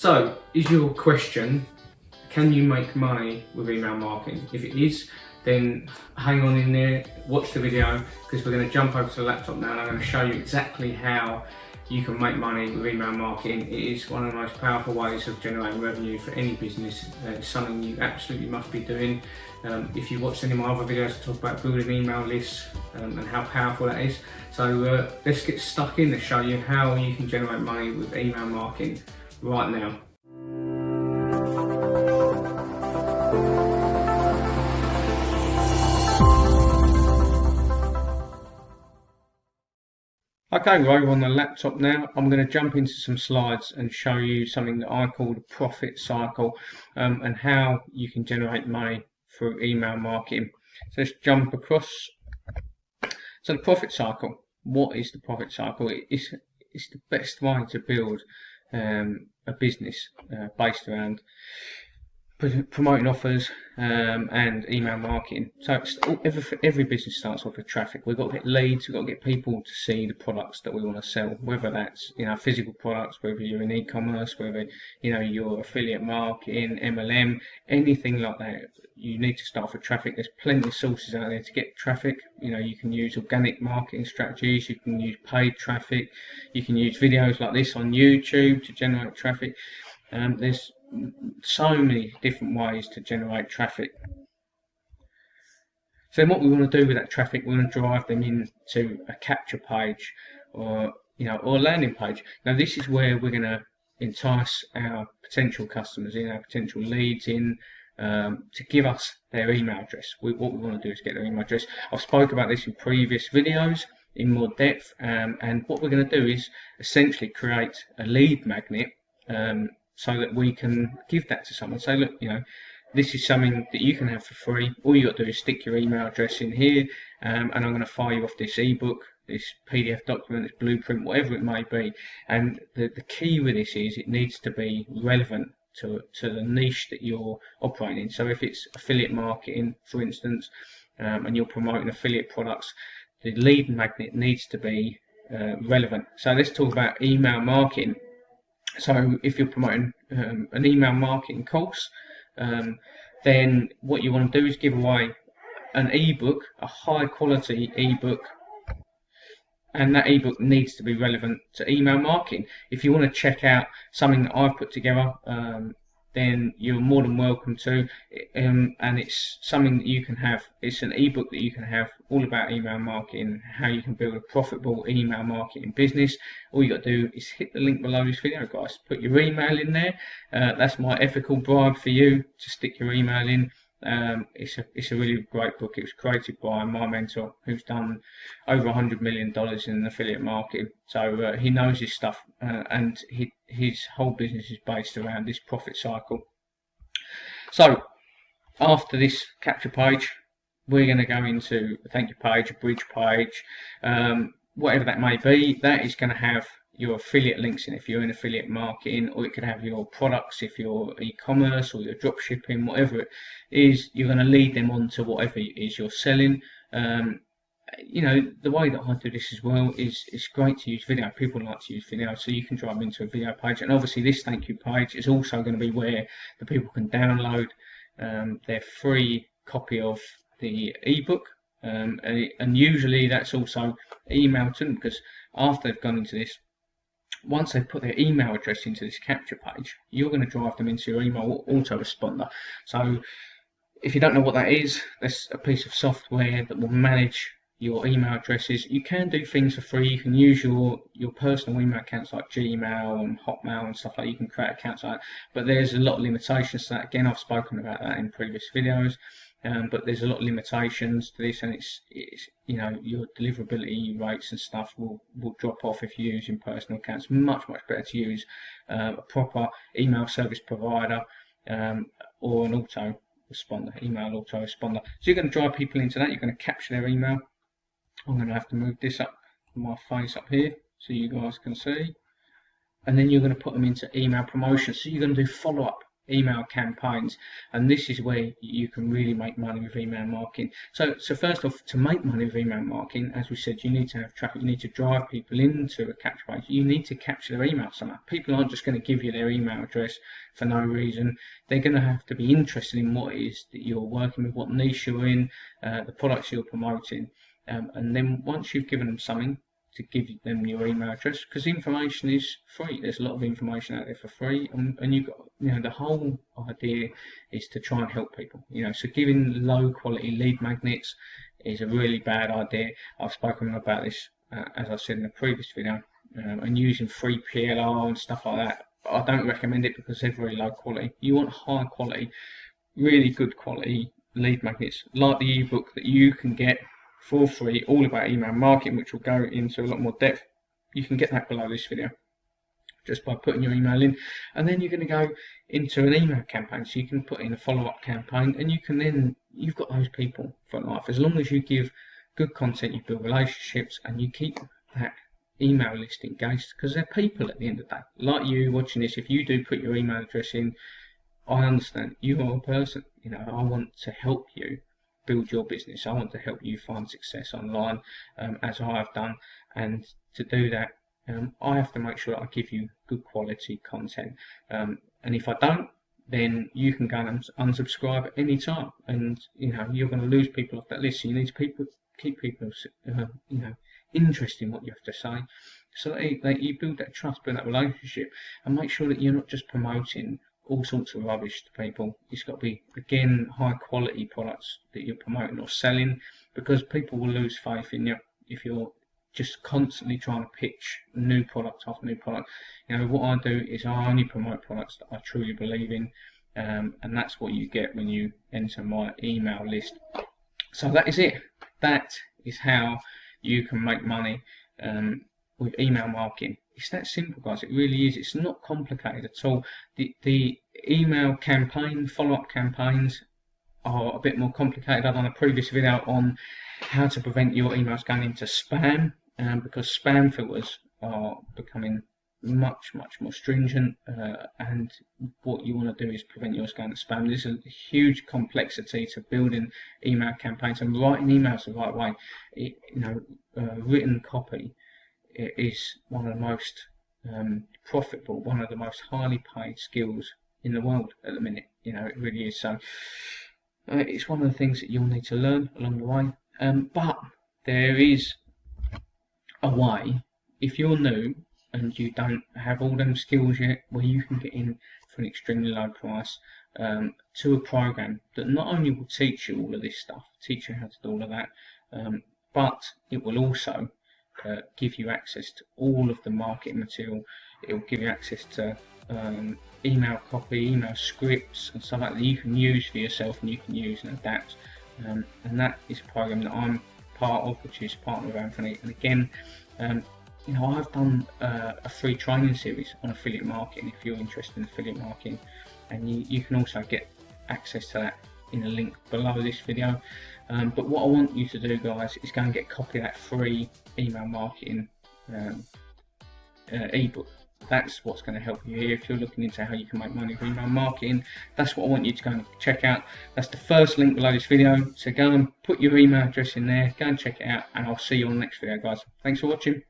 So, is your question, can you make money with email marketing? If it is, then hang on in there, watch the video, because we're going to jump over to the laptop now and I'm going to show you exactly how you can make money with email marketing. It is one of the most powerful ways of generating revenue for any business. It's something you absolutely must be doing. If you watched any of my other videos, I talk about building email lists and how powerful that is. So let's get stuck in to show you how you can generate money with email marketing right now. Okay, we're over on the laptop now. I'm going to jump into some slides and show you something that I call the profit cycle and how you can generate money through email marketing. So let's jump across. So the profit cycle. What is the profit cycle? It's the best way to build a business based around promoting offers and email marketing. So every business starts off with traffic. We've got to get leads, we've got to get people to see the products that we want to sell, whether that's physical products, whether you're in e-commerce, whether you're affiliate marketing, MLM, anything like that. You need to start with traffic. There's plenty of sources out there to get traffic. You can use organic marketing strategies, you can use paid traffic, you can use videos like this on YouTube to generate traffic. There's so many different ways to generate traffic. So then what we want to do with that traffic, we want to drive them into a capture page or a landing page. Now this is where we're going to entice our potential customers in, our potential leads in, to give us their email address. What we want to do is get their email address. I've spoke about this in previous videos in more depth, and what we're going to do is essentially create a lead magnet so that we can give that to someone. Say, look, this is something that you can have for free. All you got to do is stick your email address in here, and I'm going to fire you off this ebook, this PDF document, this blueprint, whatever it may be. And the key with this is it needs to be relevant to the niche that you're operating in. So if it's affiliate marketing, for instance, and you're promoting affiliate products, the lead magnet needs to be relevant. So let's talk about email marketing. So if you're promoting an email marketing course, then what you want to do is give away an ebook, a high quality ebook, and that ebook needs to be relevant to email marketing. If you want to check out something that I've put together, then you're more than welcome to, and it's something that you can have. It's an ebook that you can have all about email marketing, how you can build a profitable email marketing business. All you got to do is hit the link below this video, guys. Put your email in there. That's my ethical bribe for you to stick your email in. It's a really great book. It was created by my mentor, who's done over $100 million in affiliate marketing. So he knows his stuff, and his whole business is based around this profit cycle. So after this capture page, we're going to go into a thank you page, a bridge page, whatever that may be. That is going to have your affiliate links in if you're in affiliate marketing, or it could have your products if you're e-commerce or your drop shipping, whatever it is. You're going to lead them on to whatever it is you're selling. The way that I do this as well is it's great to use video. People like to use video, so you can drive into a video page. And obviously this thank you page is also going to be where the people can download their free copy of the ebook, and usually that's also emailed to them, because after they've gone into this, once they've put their email address into this capture page, you're going to drive them into your email autoresponder. So if you don't know what that is, that's a piece of software that will manage your email addresses. You can do things for free. You can use your personal email accounts like Gmail and Hotmail and stuff like that. You can create accounts like that, but there's a lot of limitations to that. Again, I've spoken about that in previous videos. But there's a lot of limitations to this, and it's your deliverability rates and stuff will drop off if you're using personal accounts. Much better to use a proper email service provider or an email autoresponder. So you're going to drive people into that. You're going to capture their email. I'm going to have to move this up, my face up here, so you guys can see. And then you're going to put them into email promotion. So you're going to do follow-up email campaigns, and this is where you can really make money with email marketing. So first off, to make money with email marketing, as we said, you need to have traffic, you need to drive people into a capture page, you need to capture their email somehow. People aren't just going to give you their email address for no reason. They're going to have to be interested in what it is that you're working with, what niche you're in, the products you're promoting, and then once you've given them something, to give them your email address, because information is free. There's a lot of information out there for free, and you've got, the whole idea is to try and help people. So giving low quality lead magnets is a really bad idea. I've spoken about this, as I said in the previous video, and using free PLR and stuff like that. But I don't recommend it because they're very low quality. You want high quality, really good quality lead magnets, like the ebook that you can get for free, all about email marketing, which will go into a lot more depth. You can get that below this video just by putting your email in, and then you're going to go into an email campaign. So you can put in a follow-up campaign, and you've got those people for life. As long as you give good content, you build relationships, and you keep that email list engaged, because they're people at the end of the day. Like you watching this, if you do put your email address in, I understand you are a person. I want to help you build your business. I want to help you find success online, as I have done, and to do that, I have to make sure that I give you good quality content. And if I don't, then you can go and unsubscribe at any time, and you're going to lose people off that list. So you need to keep people interested in what you have to say, so that you build that trust, build that relationship, and make sure that you're not just promoting all sorts of rubbish to people. It's got to be, again, high quality products that you're promoting or selling, because people will lose faith in you if you're just constantly trying to pitch new product after new product. What I do is I only promote products that I truly believe in, and that's what you get when you enter my email list. So that is it. That is how you can make money with email marketing. It's that simple, guys. It really is. It's not complicated at all. The email campaign, follow-up campaigns are a bit more complicated. I've done a previous video on how to prevent your emails going into spam, because spam filters are becoming much more stringent, and what you want to do is prevent yours going to spam. There's a huge complexity to building email campaigns and writing emails the right way. Written copy is one of the most profitable, one of the most highly paid skills in the world at the minute. It really is. So it's one of the things that you'll need to learn along the way. But there is a way, if you're new and you don't have all them skills yet, where you can get in for an extremely low price to a program that not only will teach you all of this stuff, teach you how to do all of that, but it will also give you access to all of the marketing material. It will give you access to email copy, email scripts, and stuff like that you can use for yourself and you can use and adapt. And that is a program that I'm part of, which is Partner with Anthony. And again, I've done a free training series on affiliate marketing if you're interested in affiliate marketing, and you can also get access to that in a link below this video. But what I want you to do, guys, is go and get a copy of that free email marketing ebook. That's what's going to help you here if you're looking into how you can make money with email marketing. That's what I want you to go and check out. That's the first link below this video. So go and put your email address in there, go and check it out, and I'll see you on the next video, guys. Thanks for watching.